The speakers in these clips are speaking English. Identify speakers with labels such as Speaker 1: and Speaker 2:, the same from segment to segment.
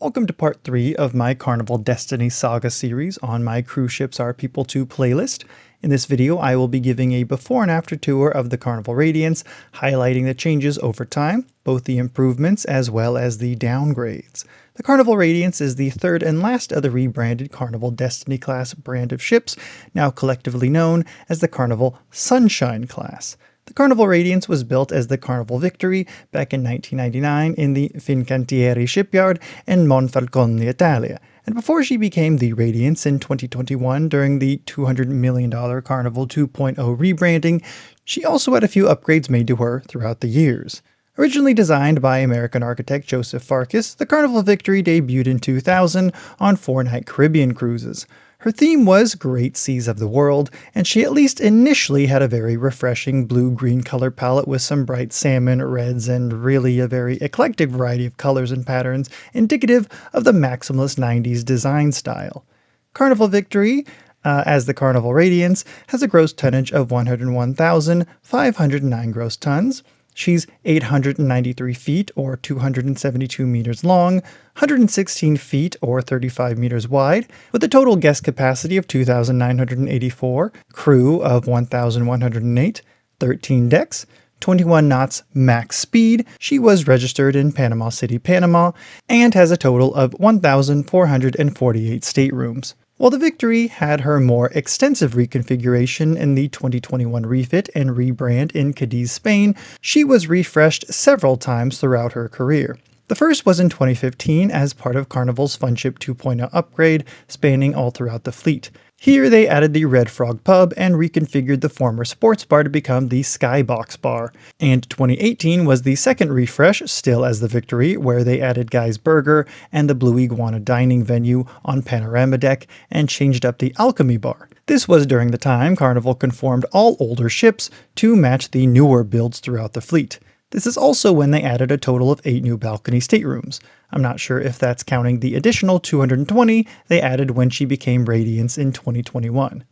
Speaker 1: Welcome to part 3 of my Carnival Destiny saga series on my Cruise Ships Are People To playlist. In this video, I will be giving a before and after tour of the Carnival Radiance, highlighting the changes over time, both the improvements as well as the downgrades. The Carnival Radiance is the third and last of the rebranded Carnival Destiny class brand of ships, now collectively known as the Carnival Sunshine class. The Carnival Radiance was built as the Carnival Victory back in 1999 in the Fincantieri shipyard in Monfalcone, Italia, and before she became the Radiance in 2021 during the $200 million Carnival 2.0 rebranding, she also had a few upgrades made to her throughout the years. Originally designed by American architect Joseph Farkas, the Carnival Victory debuted in 2000 on 4-night Caribbean cruises. Her theme was Great Seas of the World, and she at least initially had a very refreshing blue-green color palette with some bright salmon, reds, and really a very eclectic variety of colors and patterns indicative of the maximalist 90s design style. Carnival Victory, as the Carnival Radiance, has a gross tonnage of 101,509 gross tons. She's 893 feet, or 272 meters long, 116 feet, or 35 meters wide, with a total guest capacity of 2,984, crew of 1,108, 13 decks, 21 knots max speed. She was registered in Panama City, Panama, and has a total of 1,448 staterooms. While the Victory had her more extensive reconfiguration in the 2021 refit and rebrand in Cadiz, Spain, she was refreshed several times throughout her career. The first was in 2015 as part of Carnival's Funship 2.0 upgrade, spanning all throughout the fleet. Here they added the Red Frog pub and reconfigured the former sports bar to become the Skybox bar. And 2018 was the second refresh, still as the Victory, where they added Guy's Burger and the Blue Iguana dining venue on Panorama deck and changed up the Alchemy bar. This was during the time Carnival conformed all older ships to match the newer builds throughout the fleet. This is also when they added a total of 8 new balcony staterooms. I'm not sure if that's counting the additional 220 they added when she became Radiance in 2021.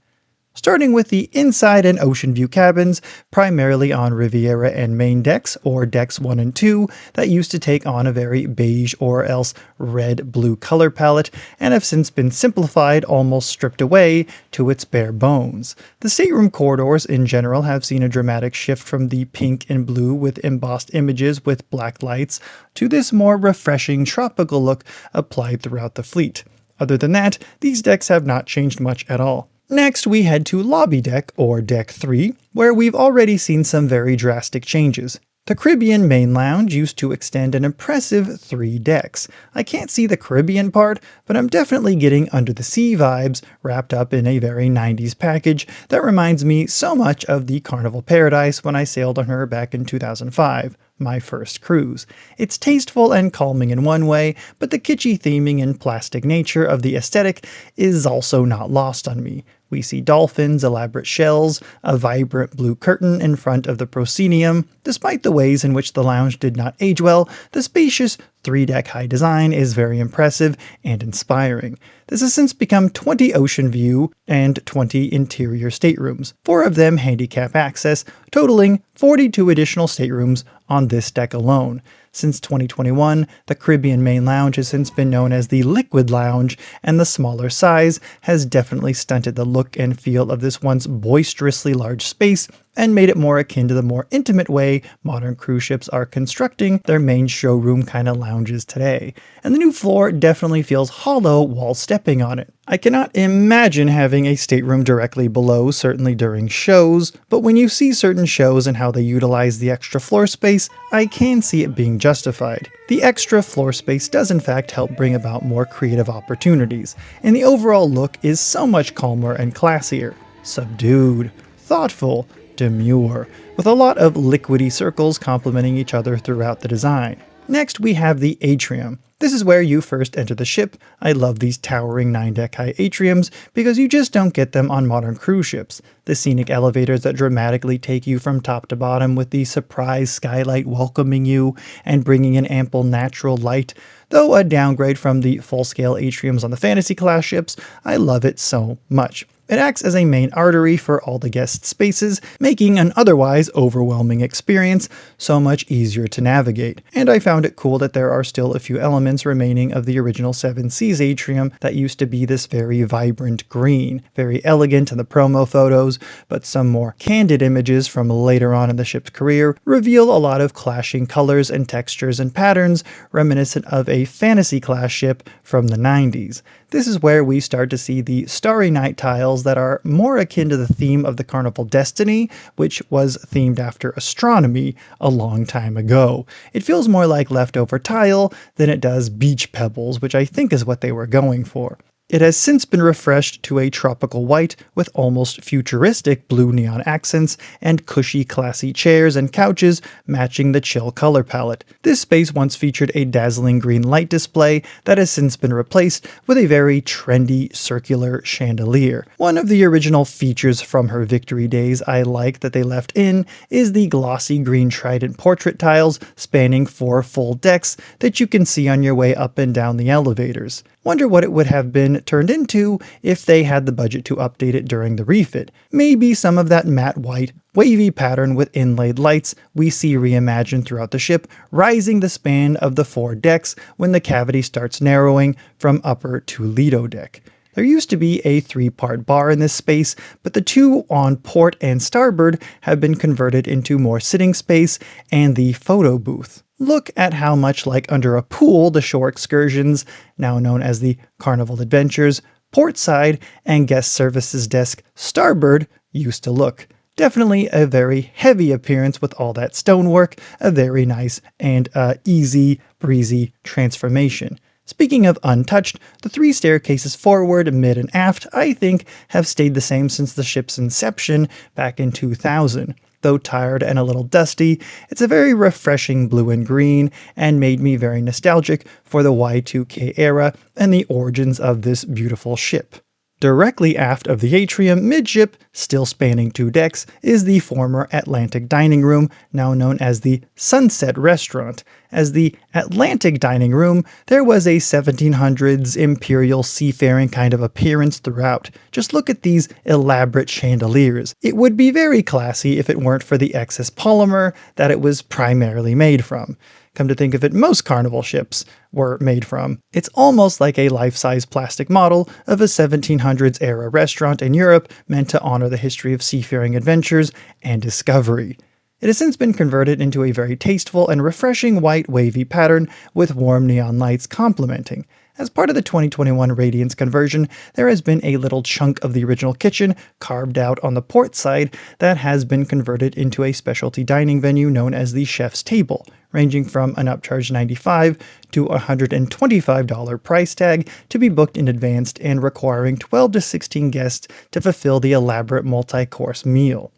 Speaker 1: Starting with the inside and ocean view cabins, primarily on Riviera and main decks, or decks 1 and 2, that used to take on a very beige or else red-blue color palette, and have since been simplified, almost stripped away, to its bare bones. The stateroom corridors in general have seen a dramatic shift from the pink and blue with embossed images with black lights, to this more refreshing tropical look applied throughout the fleet. Other than that, these decks have not changed much at all. Next, we head to Lobby Deck, or Deck 3, where we've already seen some very drastic changes. The Caribbean main lounge used to extend an impressive 3 decks. I can't see the Caribbean part, but I'm definitely getting under the sea vibes wrapped up in a very 90s package that reminds me so much of the Carnival Paradise when I sailed on her back in 2005. My first cruise. It's tasteful and calming in one way, but the kitschy theming and plastic nature of the aesthetic is also not lost on me. We see dolphins, elaborate shells, a vibrant blue curtain in front of the proscenium. Despite the ways in which the lounge did not age well, the spacious 3-deck high design is very impressive and inspiring. This has since become 20 ocean view and 20 interior staterooms, 4 of them handicap access, totaling 42 additional staterooms on this deck alone. Since 2021, the Caribbean main lounge has since been known as the Liquid Lounge, and the smaller size has definitely stunted the look and feel of this once boisterously large space and made it more akin to the more intimate way modern cruise ships are constructing their main showroom kind of lounges today. And the new floor definitely feels hollow while stepping on it. I cannot imagine having a stateroom directly below, certainly during shows, but when you see certain shows and how they utilize the extra floor space, I can see it being justified. The extra floor space does in fact help bring about more creative opportunities, and the overall look is so much calmer and classier. Subdued, thoughtful, demure, with a lot of liquidy circles complementing each other throughout the design. Next, we have the atrium. This is where you first enter the ship. I love these towering 9-deck high atriums because you just don't get them on modern cruise ships. The scenic elevators that dramatically take you from top to bottom with the surprise skylight welcoming you and bringing in ample natural light. Though a downgrade from the full-scale atriums on the fantasy class ships, I love it so much. It acts as a main artery for all the guest spaces, making an otherwise overwhelming experience so much easier to navigate. And I found it cool that there are still a few elements remaining of the original Seven Seas atrium that used to be this very vibrant green, very elegant in the promo photos, but some more candid images from later on in the ship's career reveal a lot of clashing colors and textures and patterns reminiscent of a fantasy class ship from the 90s. This is where we start to see the Starry Night tiles that are more akin to the theme of the Carnival Destiny, which was themed after astronomy a long time ago. It feels more like leftover tile than it does beach pebbles, which I think is what they were going for. It has since been refreshed to a tropical white with almost futuristic blue neon accents and cushy classy chairs and couches matching the chill color palette. This space once featured a dazzling green light display that has since been replaced with a very trendy circular chandelier. One of the original features from her Victory days I like that they left in is the glossy green trident portrait tiles spanning 4 full decks that you can see on your way up and down the elevators. Wonder what it would have been turned into if they had the budget to update it during the refit. Maybe some of that matte white, wavy pattern with inlaid lights we see reimagined throughout the ship, rising the span of the 4 decks when the cavity starts narrowing from upper to Lido deck. There used to be a 3-part bar in this space, but the 2 on port and starboard have been converted into more sitting space and the photo booth. Look at how much like under a pool the shore excursions, now known as the Carnival Adventures, port side, and guest services desk starboard used to look. Definitely a very heavy appearance with all that stonework, a very nice and easy, breezy transformation. Speaking of untouched, the 3 staircases forward, mid, and aft, I think, have stayed the same since the ship's inception back in 2000. Though tired and a little dusty, it's a very refreshing blue and green and made me very nostalgic for the Y2K era and the origins of this beautiful ship. Directly aft of the atrium, midship, still spanning 2 decks, is the former Atlantic dining room, now known as the Sunset Restaurant. As the Atlantic dining room, there was a 1700s imperial seafaring kind of appearance throughout. Just look at these elaborate chandeliers. It would be very classy if it weren't for the excess polymer that it was primarily made from. Come to think of it, most Carnival ships were made from. It's almost like a life-size plastic model of a 1700s era restaurant in Europe meant to honor the history of seafaring adventures and discovery. It has since been converted into a very tasteful and refreshing white wavy pattern with warm neon lights complementing. As part of the 2021 Radiance conversion, there has been a little chunk of the original kitchen carved out on the port side that has been converted into a specialty dining venue known as the Chef's Table, ranging from an upcharge $95 to $125 price tag to be booked in advance and requiring 12 to 16 guests to fulfill the elaborate multi-course meal.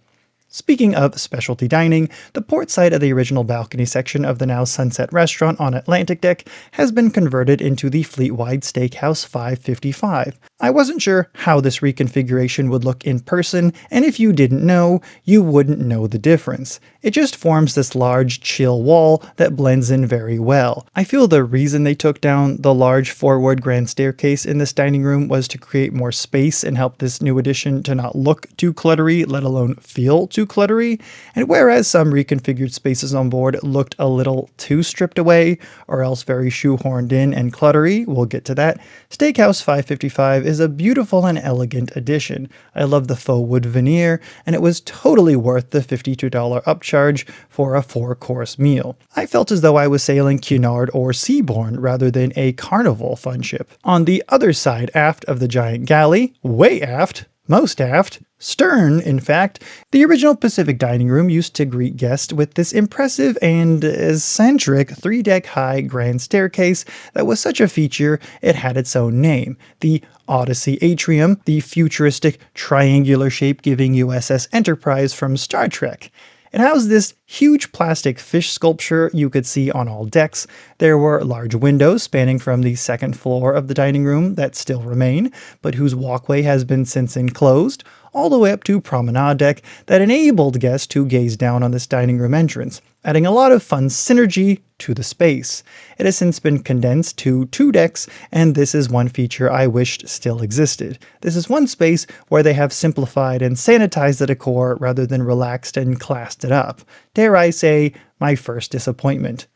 Speaker 1: Speaking of specialty dining, the port side of the original balcony section of the now Sunset Restaurant on Atlantic Deck has been converted into the fleet-wide Steakhouse 555. I wasn't sure how this reconfiguration would look in person, and if you didn't know, you wouldn't know the difference. It just forms this large chill wall that blends in very well. I feel the reason they took down the large forward grand staircase in this dining room was to create more space and help this new addition to not look too cluttery, let alone feel too cluttery, and whereas some reconfigured spaces on board looked a little too stripped away or else very shoehorned in and cluttery, we'll get to that, Steakhouse 555 is a beautiful and elegant addition. I love the faux wood veneer, and it was totally worth the $52 upcharge for a 4-course meal. I felt as though I was sailing Cunard or Seabourn rather than a Carnival fun ship. On the other side aft of the giant galley, way aft, most aft, stern, in fact, the original Pacific dining room used to greet guests with this impressive and eccentric 3-deck high grand staircase that was such a feature it had its own name, the Odyssey Atrium, the futuristic triangular shape giving USS Enterprise from Star Trek. It housed this huge plastic fish sculpture you could see on all decks. There were large windows spanning from the 2nd floor of the dining room that still remain, but whose walkway has been since enclosed, all the way up to Promenade deck that enabled guests to gaze down on this dining room entrance, adding a lot of fun synergy to the space. It has since been condensed to 2 decks, and this is one feature I wished still existed. This is one space where they have simplified and sanitized the decor rather than relaxed and classed it up. Dare I say, my first disappointment.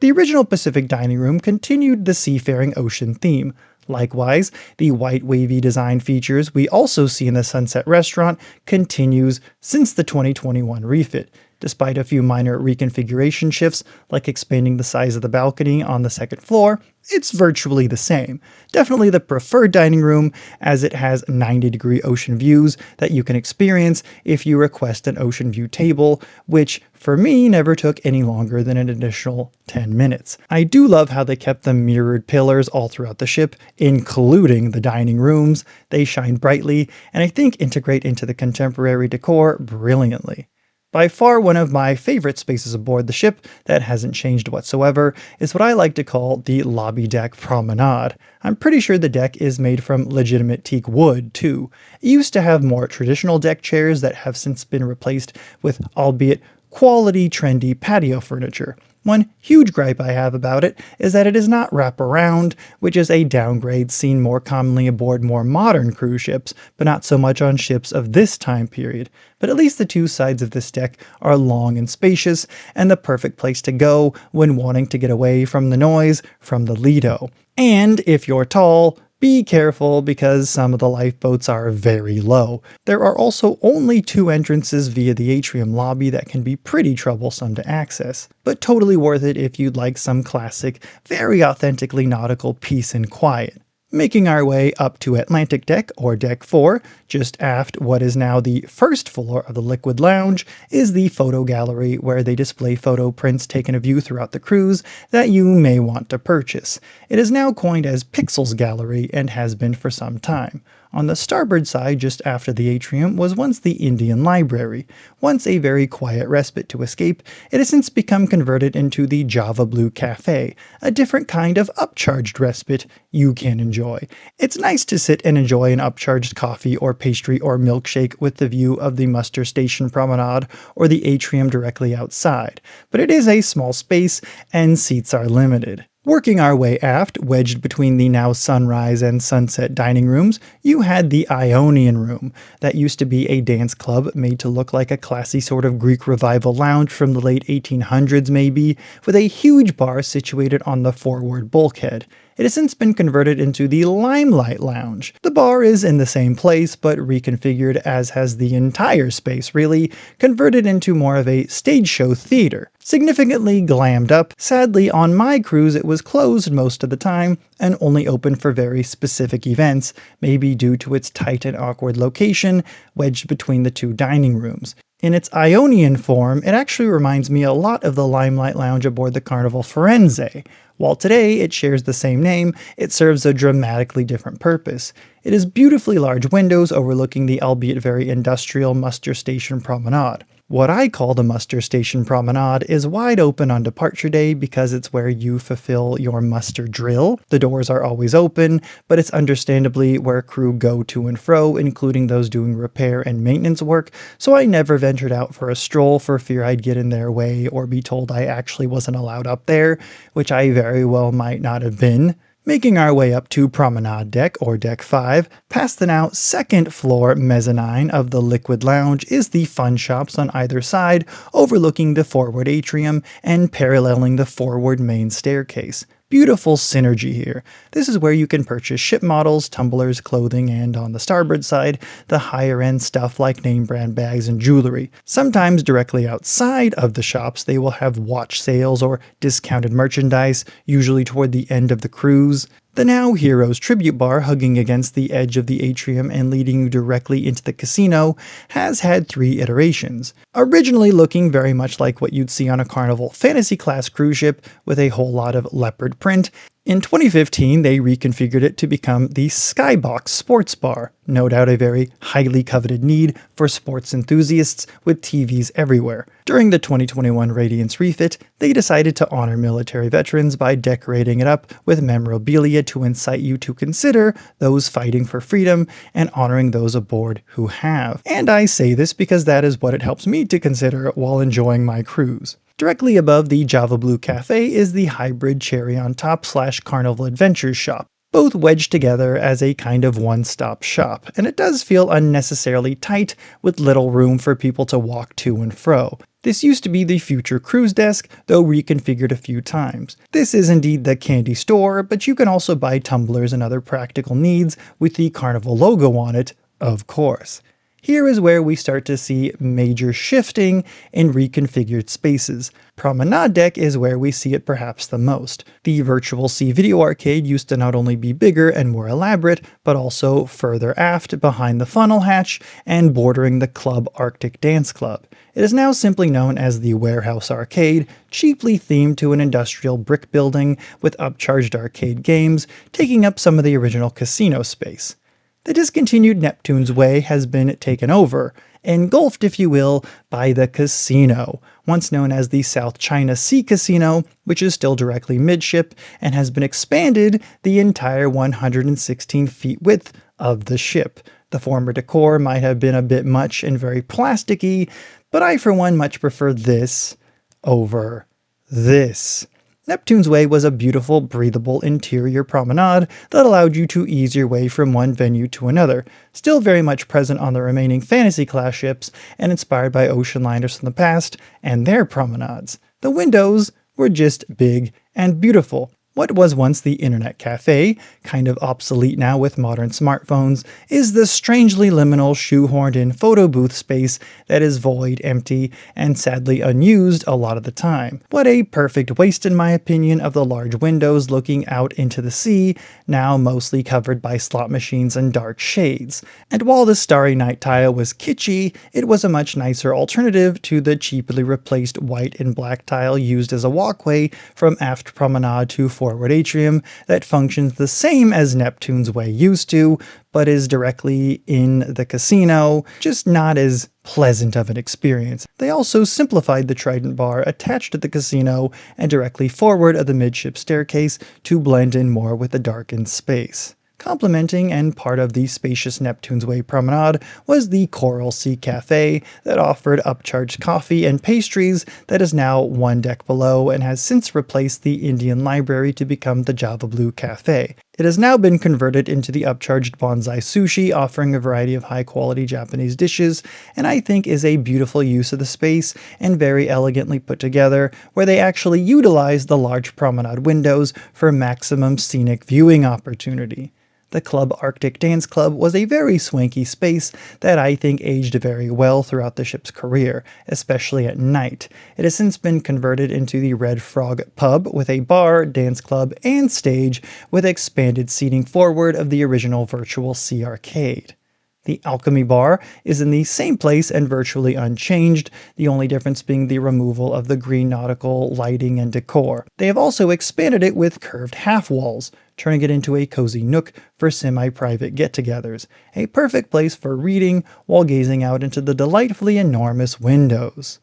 Speaker 1: The original Pacific dining room continued the seafaring ocean theme. Likewise, the white wavy design features we also see in the Sunset restaurant continues since the 2021 refit. Despite a few minor reconfiguration shifts, like expanding the size of the balcony on the second floor, it's virtually the same. Definitely the preferred dining room, as it has 90-degree ocean views that you can experience if you request an ocean view table, which for me never took any longer than an additional 10 minutes. I do love how they kept the mirrored pillars all throughout the ship, including the dining rooms. They shine brightly, and I think integrate into the contemporary decor brilliantly. By far one of my favorite spaces aboard the ship that hasn't changed whatsoever is what I like to call the lobby deck promenade. I'm pretty sure the deck is made from legitimate teak wood, too. It used to have more traditional deck chairs that have since been replaced with, albeit quality, trendy patio furniture. One huge gripe I have about it is that it is not wraparound, which is a downgrade seen more commonly aboard more modern cruise ships, but not so much on ships of this time period. But at least the 2 sides of this deck are long and spacious, and the perfect place to go when wanting to get away from the noise from the Lido. And if you're tall, be careful because some of the lifeboats are very low. There are also only 2 entrances via the atrium lobby that can be pretty troublesome to access, but totally worth it if you'd like some classic, very authentically nautical peace and quiet. Making our way up to Atlantic Deck, or Deck 4, just aft what is now the first floor of the Liquid Lounge, is the photo gallery where they display photo prints taken of you throughout the cruise that you may want to purchase. It is now coined as Pixels Gallery and has been for some time. On the starboard side, just after the atrium, was once the Indian Library. Once a very quiet respite to escape, it has since become converted into the Java Blue Cafe, a different kind of upcharged respite you can enjoy. It's nice to sit and enjoy an upcharged coffee or pastry or milkshake with the view of the muster station promenade or the atrium directly outside, but it is a small space and seats are limited. Working our way aft, wedged between the now Sunrise and Sunset dining rooms, you had the Ionian Room. That used to be a dance club made to look like a classy sort of Greek Revival lounge from the late 1800s maybe, with a huge bar situated on the forward bulkhead. It has since been converted into the Limelight Lounge. The bar is in the same place, but reconfigured, as has the entire space really, converted into more of a stage show theater. Significantly glammed up. Sadly, on my cruise it was closed most of the time, and only open for very specific events, maybe due to its tight and awkward location, wedged between the 2 dining rooms. In its Ionian form, it actually reminds me a lot of the Limelight Lounge aboard the Carnival Firenze. While today it shares the same name, it serves a dramatically different purpose. It has beautifully large windows overlooking the albeit very industrial muster station promenade. What I call the muster station promenade is wide open on departure day because it's where you fulfill your muster drill. The doors are always open, but it's understandably where crew go to and fro, including those doing repair and maintenance work, so I never ventured out for a stroll for fear I'd get in their way or be told I actually wasn't allowed up there, which I very well might not have been. Making our way up to Promenade Deck, or Deck 5, past the now second floor mezzanine of the Liquid Lounge is the fun shops on either side, overlooking the forward atrium and paralleling the forward main staircase. Beautiful synergy here. This is where you can purchase ship models, tumblers, clothing, and on the starboard side, the higher end stuff like name brand bags and jewelry. Sometimes directly outside of the shops, they will have watch sales or discounted merchandise, usually toward the end of the cruise. The now Heroes Tribute Bar, hugging against the edge of the atrium and leading you directly into the casino, has had 3 iterations. Originally looking very much like what you'd see on a Carnival Fantasy Class cruise ship with a whole lot of leopard print, in 2015 they reconfigured it to become the Skybox Sports Bar, no doubt a very highly coveted need for sports enthusiasts with TVs everywhere. During the 2021 Radiance refit, they decided to honor military veterans by decorating it up with memorabilia to incite you to consider those fighting for freedom and honoring those aboard who have. And I say this because that is what it helps me to consider while enjoying my cruise. Directly above the Java Blue Cafe is the hybrid cherry on top / Carnival Adventures shop, both wedged together as a kind of one-stop shop, and it does feel unnecessarily tight with little room for people to walk to and fro. This used to be the future cruise desk, though reconfigured a few times. This is indeed the candy store, but you can also buy tumblers and other practical needs with the Carnival logo on it, of course. Here is where we start to see major shifting in reconfigured spaces. Promenade deck is where we see it perhaps the most. The Virtual Sea Video Arcade used to not only be bigger and more elaborate, but also further aft behind the funnel hatch and bordering the Club Arctic Dance Club. It is now simply known as the Warehouse Arcade, cheaply themed to an industrial brick building with upcharged arcade games, taking up some of the original casino space. The discontinued Neptune's Way has been taken over, engulfed if you will, by the casino, once known as the South China Sea Casino, which is still directly midship and has been expanded the entire 116 feet width of the ship. The former decor might have been a bit much and very plasticky, but I for one much prefer this over this. Neptune's Way was a beautiful, breathable interior promenade that allowed you to ease your way from one venue to another, still very much present on the remaining Fantasy-class ships and inspired by ocean liners from the past and their promenades. The windows were just big and beautiful. What was once the Internet Cafe, kind of obsolete now with modern smartphones, is the strangely liminal, shoehorned-in photo booth space that is void, empty, and sadly unused a lot of the time. What a perfect waste, in my opinion, of the large windows looking out into the sea, now mostly covered by slot machines and dark shades. And while the Starry Night tile was kitschy, it was a much nicer alternative to the cheaply replaced white and black tile used as a walkway from aft promenade to forward atrium that functions the same as Neptune's Way used to, but is directly in the casino, just not as pleasant of an experience. They also simplified the Trident bar attached to the casino and directly forward of the midship staircase to blend in more with the darkened space. Complementing and part of the spacious Neptune's Way promenade was the Coral Sea Cafe that offered upcharged coffee and pastries that is now one deck below and has since replaced the Indian Library to become the Java Blue Cafe. It has now been converted into the upcharged Bonsai Sushi, offering a variety of high-quality Japanese dishes, and I think is a beautiful use of the space and very elegantly put together, where they actually utilize the large promenade windows for maximum scenic viewing opportunity. The Club Arctic Dance Club was a very swanky space that I think aged very well throughout the ship's career, especially at night. It has since been converted into the Red Frog Pub with a bar, dance club, and stage with expanded seating forward of the original Virtual Sea Arcade. The Alchemy Bar is in the same place and virtually unchanged, the only difference being the removal of the green nautical lighting and decor. They have also expanded it with curved half walls, turning it into a cozy nook for semi-private get-togethers, a perfect place for reading while gazing out into the delightfully enormous windows.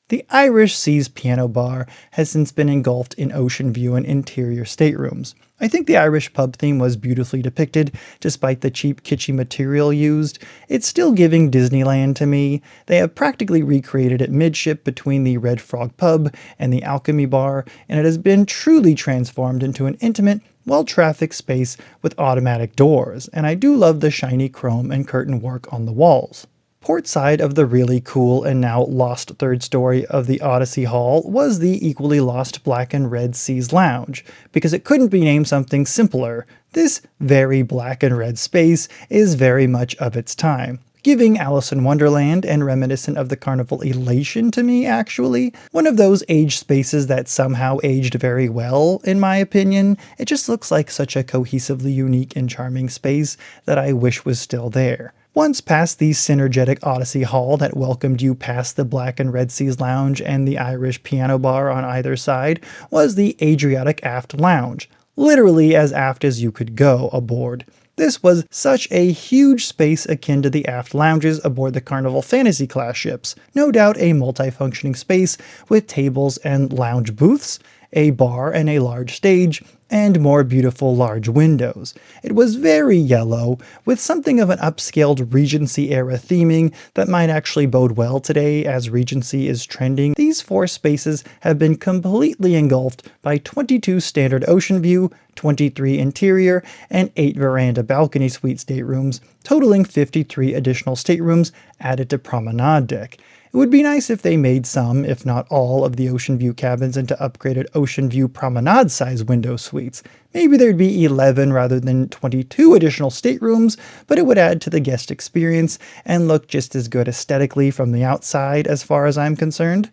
Speaker 1: The Irish Seas Piano Bar has since been engulfed in ocean view and interior staterooms. I think the Irish pub theme was beautifully depicted, despite the cheap kitschy material used. It's still giving Disneyland to me. They have practically recreated it midship between the Red Frog Pub and the Alchemy Bar, and it has been truly transformed into an intimate, well-trafficked space with automatic doors, and I do love the shiny chrome and curtain work on the walls. Port side of the really cool and now lost third story of the Odyssey Hall was the equally lost Black and Red Seas Lounge, because it couldn't be named something simpler. This very black and red space is very much of its time, giving Alice in Wonderland and reminiscent of the Carnival Elation to me, actually. One of those aged spaces that somehow aged very well, in my opinion. It just looks like such a cohesively unique and charming space that I wish was still there. Once past the synergetic Odyssey Hall that welcomed you past the Black and Red Seas Lounge and the Irish Piano Bar on either side was the Adriatic Aft Lounge, literally as aft as you could go aboard. This was such a huge space akin to the aft lounges aboard the Carnival Fantasy class ships, no doubt a multifunctioning space with tables and lounge booths, a bar and a large stage, and more beautiful large windows. It was very yellow, with something of an upscaled Regency-era theming that might actually bode well today as Regency is trending. These 4 spaces have been completely engulfed by 22 standard ocean view, 23 interior, and 8 veranda balcony suite staterooms, totaling 53 additional staterooms added to Promenade deck. It would be nice if they made some, if not all, of the Ocean View cabins into upgraded Ocean View Promenade-size window suites. Maybe there'd be 11 rather than 22 additional staterooms, but it would add to the guest experience and look just as good aesthetically from the outside as far as I'm concerned.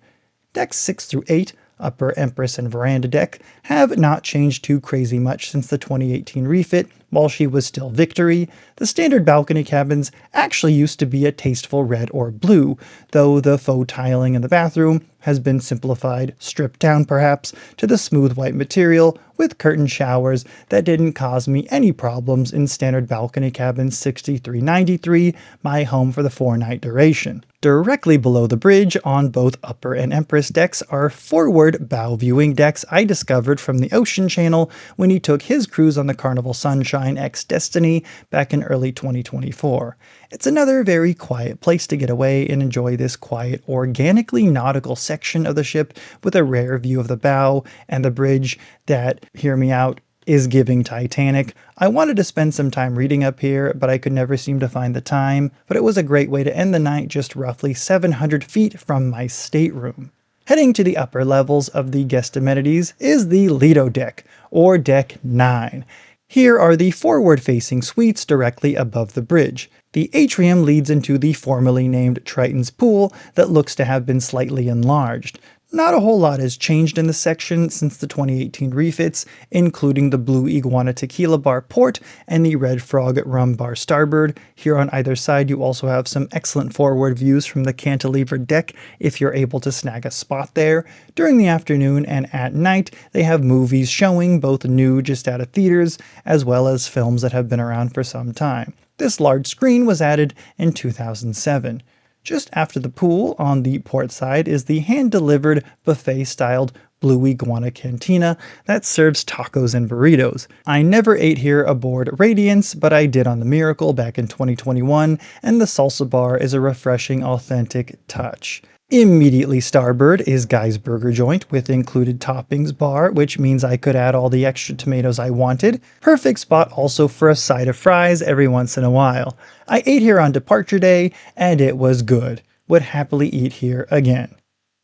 Speaker 1: Decks 6 through 8, Upper Empress and Verandah deck, have not changed too crazy much since the 2018 refit, while she was still Victory. The standard balcony cabins actually used to be a tasteful red or blue, though the faux tiling in the bathroom has been simplified, stripped down perhaps, to the smooth white material with curtain showers that didn't cause me any problems in standard balcony cabin 6393, my home for the 4-night duration. Directly below the bridge on both Upper and Empress decks are forward bow viewing decks I discovered from the Ocean Channel when he took his cruise on the Carnival Sunshine x Destiny back in early 2024. It's another very quiet place to get away and enjoy this quiet, organically nautical section of the ship with a rare view of the bow and the bridge that, hear me out, is giving Titanic. I wanted to spend some time reading up here, but I could never seem to find the time, but it was a great way to end the night just roughly 700 feet from my stateroom. Heading to the upper levels of the guest amenities is the Lido deck, or Deck 9. Here are the forward-facing suites directly above the bridge. The atrium leads into the formerly named Triton's Pool that looks to have been slightly enlarged. Not a whole lot has changed in this section since the 2018 refits, including the Blue Iguana Tequila Bar port and the Red Frog Rum Bar starboard. Here on either side you also have some excellent forward views from the cantilever deck if you're able to snag a spot there. During the afternoon and at night they have movies showing, both new just out of theaters as well as films that have been around for some time. This large screen was added in 2007. Just after the pool, on the port side, is the hand-delivered, buffet-styled Blue Iguana Cantina that serves tacos and burritos. I never ate here aboard Radiance, but I did on the Miracle back in 2021, and the salsa bar is a refreshing, authentic touch. Immediately starboard is Guy's Burger Joint with included toppings bar, which means I could add all the extra tomatoes I wanted. Perfect spot also for a side of fries every once in a while. I ate here on departure day, and it was good. Would happily eat here again.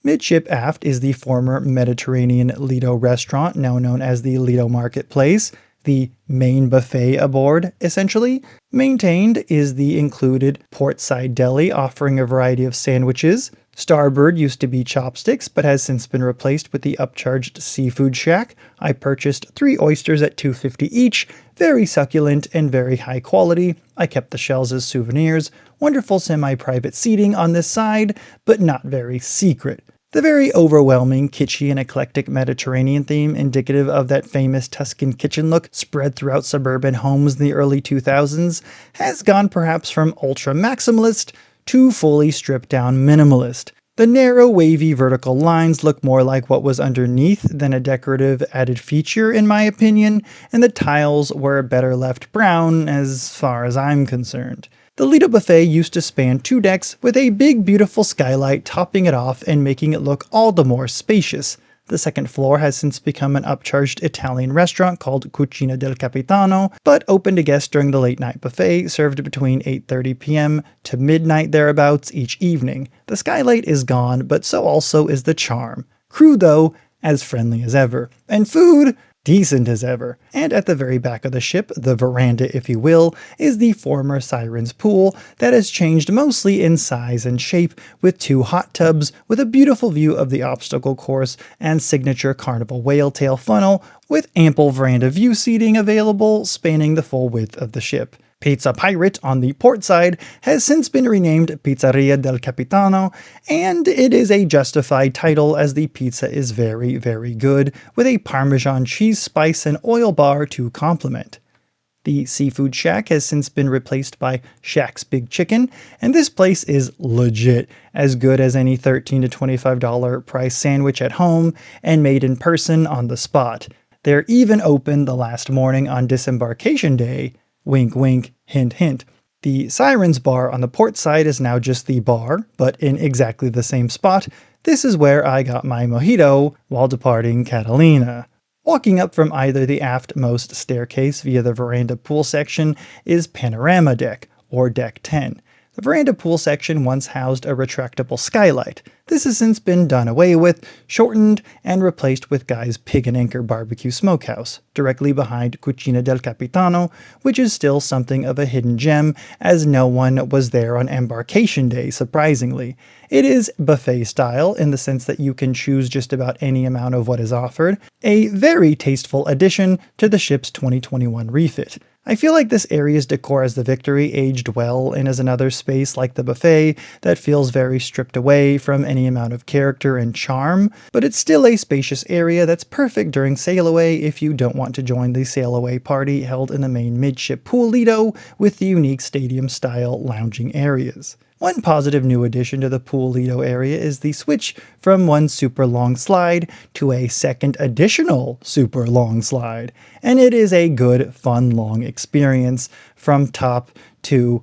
Speaker 1: Midship aft is the former Mediterranean Lido restaurant, now known as the Lido Marketplace. The main buffet aboard, essentially. Maintained is the included portside deli offering a variety of sandwiches. Starboard used to be Chopsticks, but has since been replaced with the upcharged Seafood Shack. I purchased 3 oysters at $2.50 each, very succulent and very high quality. I kept the shells as souvenirs. Wonderful semi-private seating on this side, but not very secret. The very overwhelming, kitschy, and eclectic Mediterranean theme, indicative of that famous Tuscan kitchen look spread throughout suburban homes in the early 2000s, has gone perhaps from ultra-maximalist to fully stripped-down minimalist. The narrow, wavy vertical lines look more like what was underneath than a decorative added feature, in my opinion, and the tiles were better left brown as far as I'm concerned. The Lido Buffet used to span 2 decks with a big beautiful skylight topping it off and making it look all the more spacious. The second floor has since become an upcharged Italian restaurant called Cucina del Capitano, but open to guests during the late night buffet, served between 8:30 p.m. to midnight thereabouts each evening. The skylight is gone, but so also is the charm. Crew, though, as friendly as ever. And food, decent as ever. And at the very back of the ship, the veranda if you will, is the former Siren's Pool that has changed mostly in size and shape, with 2 hot tubs with a beautiful view of the obstacle course and signature Carnival whale tail funnel, with ample veranda view seating available spanning the full width of the ship. Pizza Pirate on the port side has since been renamed Pizzeria del Capitano, and it is a justified title as the pizza is very, very good, with a Parmesan cheese spice and oil bar to complement. The Seafood Shack has since been replaced by Shack's Big Chicken, and this place is legit as good as any $13 to $25 price sandwich at home and made in person on the spot. They're even open the last morning on disembarkation day. Wink, wink, hint, hint. The Sirens Bar on the port side is now just the bar, but in exactly the same spot. This is where I got my mojito while departing Catalina. Walking up from either the aftmost staircase via the veranda pool section is Panorama Deck, or Deck 10. The veranda pool section once housed a retractable skylight. This has since been done away with, shortened, and replaced with Guy's Pig and Anchor Barbecue Smokehouse, directly behind Cucina del Capitano, which is still something of a hidden gem, as no one was there on embarkation day, surprisingly. It is buffet style, in the sense that you can choose just about any amount of what is offered, a very tasteful addition to the ship's 2021 refit. I feel like this area's decor as the Victory aged well and is another space like the buffet that feels very stripped away from any amount of character and charm, but it's still a spacious area that's perfect during sail away if you don't want to join the sail away party held in the main midship pool Lido with the unique stadium-style lounging areas. One positive new addition to the pool Lido area is the switch from one super long slide to a second additional super long slide, and it is a good, fun, long experience from top to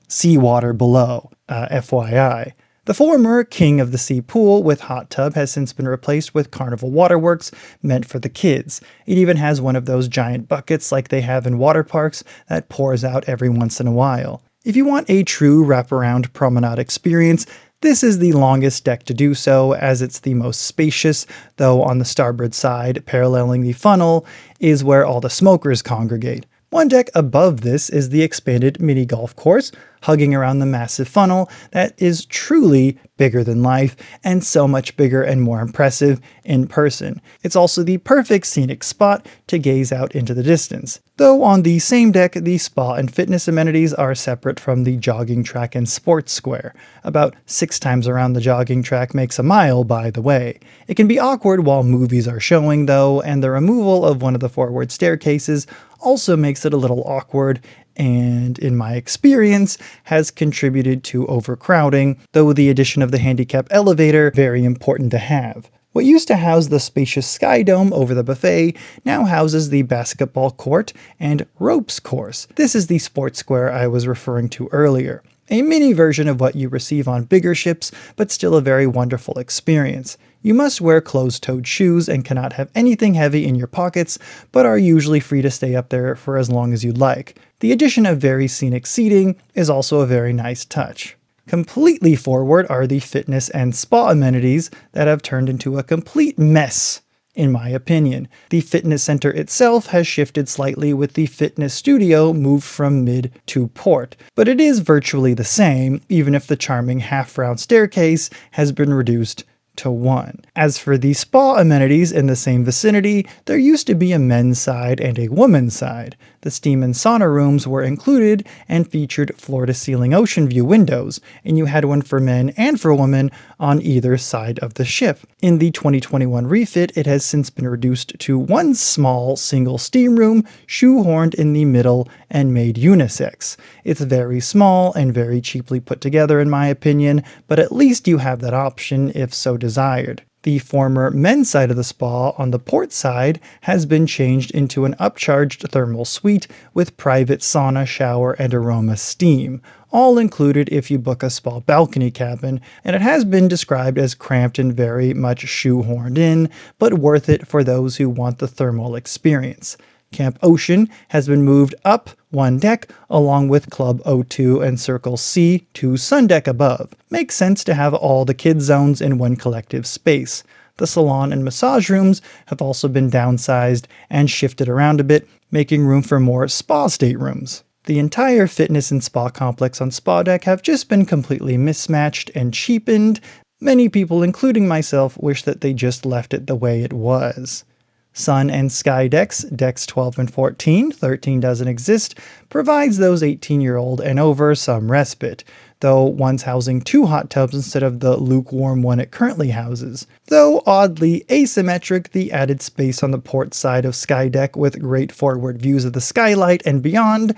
Speaker 1: seawater below, FYI. The former King of the Sea pool with hot tub has since been replaced with Carnival Waterworks, meant for the kids. It even has one of those giant buckets like they have in water parks that pours out every once in a while. If you want a true wraparound promenade experience, this is the longest deck to do so, as it's the most spacious, though on the starboard side, paralleling the funnel, is where all the smokers congregate. One deck above this is the expanded mini golf course, hugging around the massive funnel that is truly bigger than life, and so much bigger and more impressive in person. It's also the perfect scenic spot to gaze out into the distance. Though on the same deck, the spa and fitness amenities are separate from the jogging track and sports square. About 6 times around the jogging track makes a mile, by the way. It can be awkward while movies are showing, though, and the removal of one of the forward staircases also makes it a little awkward, and in my experience has contributed to overcrowding, though the addition of the handicap elevator very important to have. What used to house the spacious Sky Dome over the buffet now houses the basketball court and ropes course. This is the sports square I was referring to earlier. A mini version of what you receive on bigger ships, but still a very wonderful experience. You must wear closed-toed shoes and cannot have anything heavy in your pockets, but are usually free to stay up there for as long as you'd like. The addition of very scenic seating is also a very nice touch. Completely forward are the fitness and spa amenities that have turned into a complete mess, in my opinion. The fitness center itself has shifted slightly with the fitness studio moved from mid to port, but it is virtually the same, even if the charming half-round staircase has been reduced to 1. As for the spa amenities in the same vicinity, there used to be a men's side and a women's side. The steam and sauna rooms were included and featured floor-to-ceiling ocean view windows, and you had one for men and for women on either side of the ship. In the 2021 refit, it has since been reduced to one small single steam room, shoehorned in the middle and made unisex. It's very small and very cheaply put together in my opinion, but at least you have that option if so desired. The former men's side of the spa on the port side has been changed into an upcharged thermal suite with private sauna, shower, and aroma steam, all included if you book a spa balcony cabin, and it has been described as cramped and very much shoehorned in, but worth it for those who want the thermal experience. Camp Ocean has been moved up 1 deck, along with Club O2 and Circle C to Sun Deck above. Makes sense to have all the kids zones in one collective space. The salon and massage rooms have also been downsized and shifted around a bit, making room for more spa staterooms. The entire fitness and spa complex on Spa Deck have just been completely mismatched and cheapened. Many people, including myself, wish that they just left it the way it was. Sun and Sky decks, decks 12 and 14, 13 doesn't exist, provides those 18-year-old and over some respite, though one's housing 2 hot tubs instead of the lukewarm one it currently houses. Though oddly asymmetric, the added space on the port side of Sky Deck with great forward views of the skylight and beyond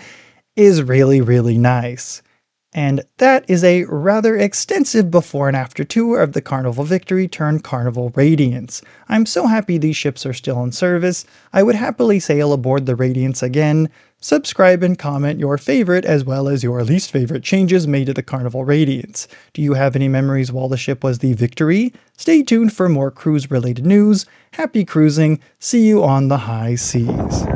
Speaker 1: is really nice. And that is a rather extensive before and after tour of the Carnival Victory turned Carnival Radiance. I'm so happy these ships are still in service. I would happily sail aboard the Radiance again. Subscribe and comment your favorite as well as your least favorite changes made to the Carnival Radiance. Do you have any memories while the ship was the Victory? Stay tuned for more cruise related news. Happy cruising. See you on the high seas.